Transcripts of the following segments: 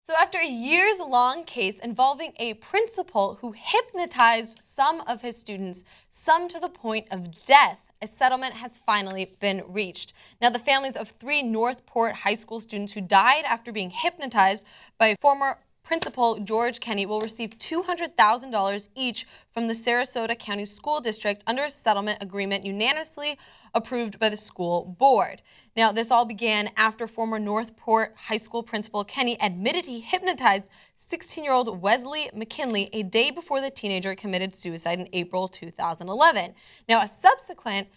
So after a years-long case involving a principal who hypnotized some of his students, some to the point of death, a settlement has finally been reached. Now, the families of 3 Northport High School students who died after being hypnotized by former Principal George Kenney will receive $200,000 each from the Sarasota County School District under a settlement agreement unanimously approved by the school board. Now, this all began after former Northport High School Principal Kenney admitted he hypnotized 16-year-old Wesley McKinley a day before the teenager committed suicide in April 2011. Now, a subsequent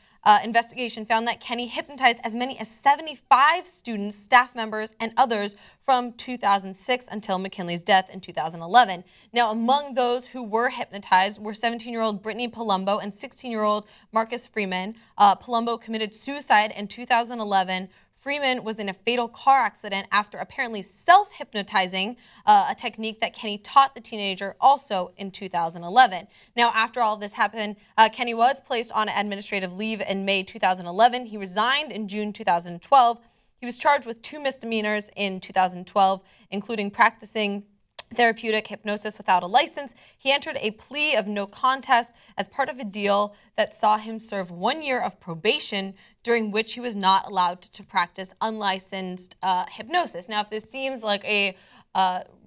investigation found that Kenney hypnotized as many as 75 students, staff members, and others from 2006 until McKinley's death in 2011. Now, among those who were hypnotized were 17-year-old Brittany Palumbo and 16-year-old Marcus Freeman. Palumbo committed suicide in 2011. Freeman was in a fatal car accident after apparently self-hypnotizing, a technique that Kenney taught the teenager also in 2011. Now, after all this happened, Kenney was placed on administrative leave in May 2011. He resigned in June 2012. He was charged with 2 misdemeanors in 2012, including practicing therapeutic hypnosis without a license. He entered a plea of no contest as part of a deal that saw him serve 1 year of probation, during which he was not allowed to practice unlicensed hypnosis. Now, if this seems like a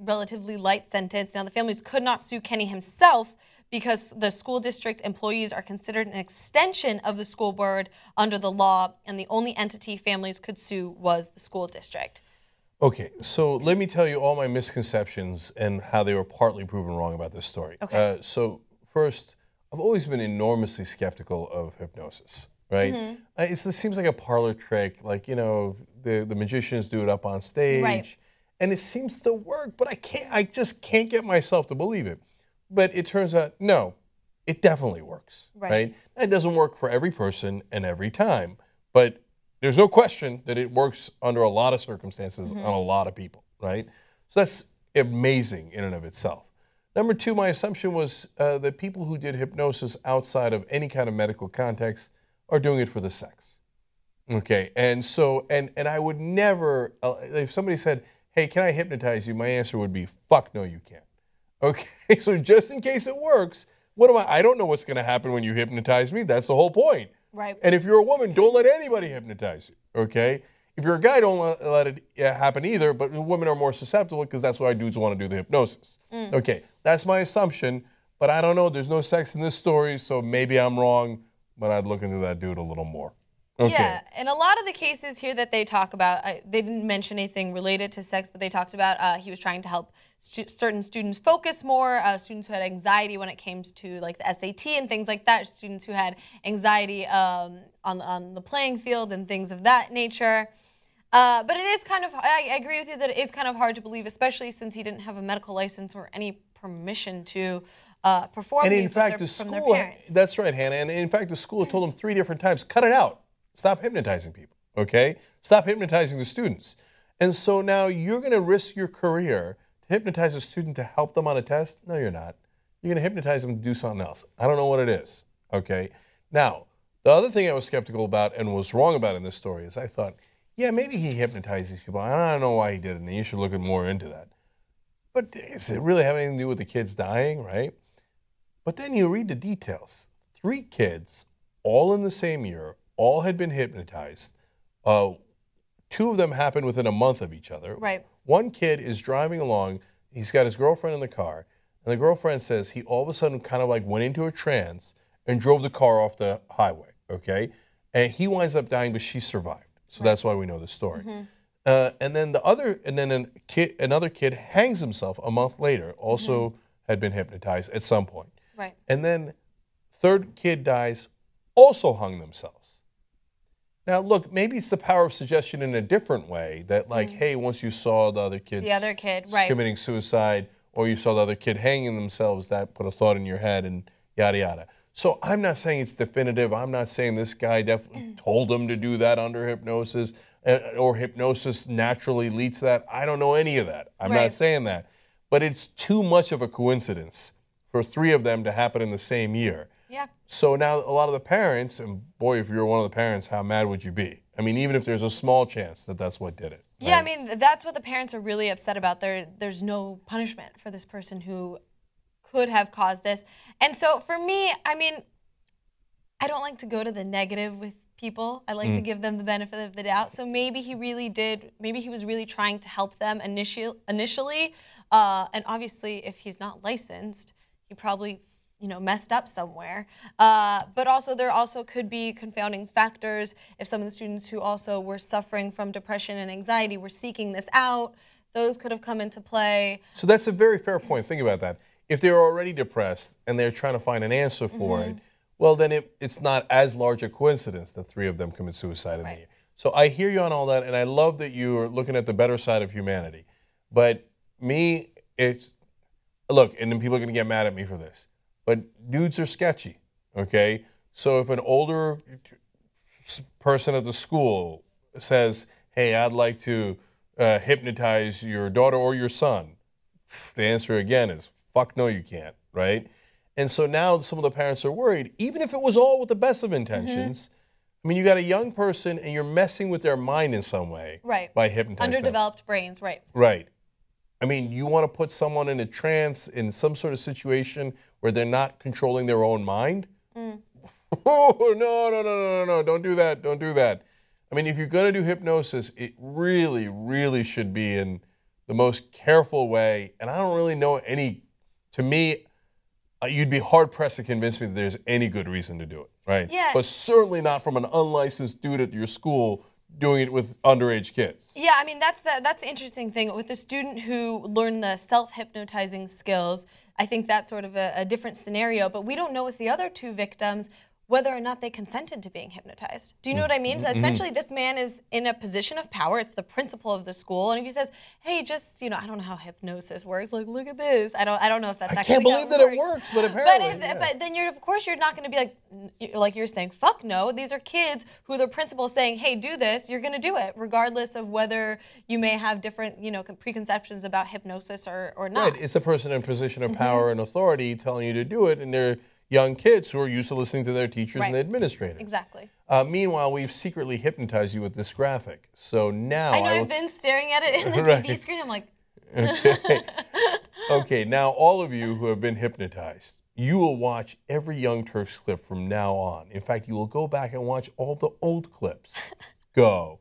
relatively light sentence, now the families could not sue Kenney himself because the school district employees are considered an extension of the school board under the law, and the only entity families could sue was the school district. Okay, so let me tell you all my misconceptions and how they were partly proven wrong about this story. Okay. So first, I've always been enormously skeptical of hypnosis, right? It seems like a parlor trick, like, you know, the magicians do it up on stage. Right. And it seems to work, but I just can't get myself to believe it. But it turns out, no, it definitely works, right? It doesn't work for every person and every time, but there's no question that it works under a lot of circumstances on a lot of people, right? So that's amazing in and of itself. Number 2, my assumption was that people who did hypnosis outside of any kind of medical context are doing it for the sex. Okay, and so, and I would never, if somebody said, hey, can I hypnotize you? My answer would be, fuck no, you can't. Okay, so just in case it works, I don't know what's gonna happen when you hypnotize me. That's the whole point. Right. And if you're a woman, don't let anybody hypnotize you, okay? If you're a guy, don't let it happen either, but women are more susceptible because that's why dudes want to do the hypnosis. Okay, that's my assumption, but I don't know. There's no sex in this story, so maybe I'm wrong, but I'd look into that dude a little more. Okay. Yeah, and a lot of the cases here that they talk about, they didn't mention anything related to sex, but they talked about he was trying to help certain students focus more, students who had anxiety when it came to like the SAT and things like that, students who had anxiety on the playing field and things of that nature. But it is kind of, I agree with you that it is kind of hard to believe, especially since he didn't have a medical license or any permission to perform these from their parents. That's right, Hannah. And in fact, the school told him 3 different times, cut it out. Stop hypnotizing people, okay? Stop hypnotizing the students. And so now you're going to risk your career to hypnotize a student to help them on a test? No, you're not. You're going to hypnotize them to do something else. I don't know what it is, okay? Now, the other thing I was skeptical about and was wrong about in this story is I thought, yeah, maybe he hypnotized these people. I don't know why he did it, and you should look more into that. But does it really have anything to do with the kids dying, right? But then you read the details. 3 kids, all in the same year, all had been hypnotized. 2 of them happened within a month of each other. Right. 1 kid is driving along. He's got his girlfriend in the car. And the girlfriend says he all of a sudden kind of like went into a trance and drove the car off the highway, okay? And he winds up dying, but she survived. So that's why we know the story. And then another kid hangs himself a month later, also had been hypnotized at some point. Right. And then 3rd kid dies, also hung themselves. Now, look, maybe it's the power of suggestion in a different way that, like, hey, once you saw the other kid committing suicide or you saw the other kid hanging themselves, that put a thought in your head and yada, yada. So I'm not saying it's definitive. I'm not saying this guy definitely told him to do that under hypnosis or hypnosis naturally leads to that. I don't know any of that. I'm not saying that. But it's too much of a coincidence for 3 of them to happen in the same year. Yeah. So now a lot of the parents, and boy, if you're one of the parents, how mad would you be? I mean, even if there's a small chance that that's what did it. Yeah, I mean, that's what the parents are really upset about. There's no punishment for this person who could have caused this. And so for me, I mean, I don't like to go to the negative with people. I like to give them the benefit of the doubt. So maybe he really did, maybe he was really trying to help them initially. And obviously, if he's not licensed, he probably, messed up somewhere. But also, there also could be confounding factors. If some of the students who also were suffering from depression and anxiety were seeking this out, those could have come into play. So that's a very fair point. Think about that. If they're already depressed and they're trying to find an answer for it, well, then it's not as large a coincidence that 3 of them commit suicide in the year. So I hear you on all that, and I love that you're looking at the better side of humanity. But me, look, and then people are going to get mad at me for this, but dudes are sketchy, okay? So if an older person at the school says, hey, I'd like to hypnotize your daughter or your son, the answer again is, fuck no, you can't, right? And so now some of the parents are worried, even if it was all with the best of intentions. I mean, you got a young person and you're messing with their mind in some way by hypnotizing Underdeveloped brains, right. Right. I mean, you want to put someone in a trance in some sort of situation where they're not controlling their own mind? Oh, no, don't do that, don't do that. I mean, if you're going to do hypnosis, it really, really should be in the most careful way. And I don't really know any, to me, you'd be hard-pressed to convince me that there's any good reason to do it, right? Yeah. But certainly not from an unlicensed dude at your school doing it with underage kids. Yeah, I mean, that's the interesting thing. With the student who learned the self-hypnotizing skills, I think that's sort of a different scenario. But we don't know with the other 2 victims whether or not they consented to being hypnotized. Do you know what I mean? So essentially, this man is in a position of power. It's the principal of the school. And if he says, hey, just, I don't know how hypnosis works. Like, look at this. I don't know if that's actually I can't believe that it works, but apparently. But then of course, you're not going to be like you're saying, fuck no. These are kids who the principal is saying, hey, do this. You're going to do it, regardless of whether you may have different, preconceptions about hypnosis or not. Right. It's a person in a position of power and authority telling you to do it, and they're young kids who are used to listening to their teachers and administrators. Exactly. Meanwhile, we've secretly hypnotized you with this graphic. So now I've been staring at it in the TV screen. I'm like, okay. Okay, now all of you who have been hypnotized, you will watch every Young Turks clip from now on. In fact, you will go back and watch all the old clips. Go.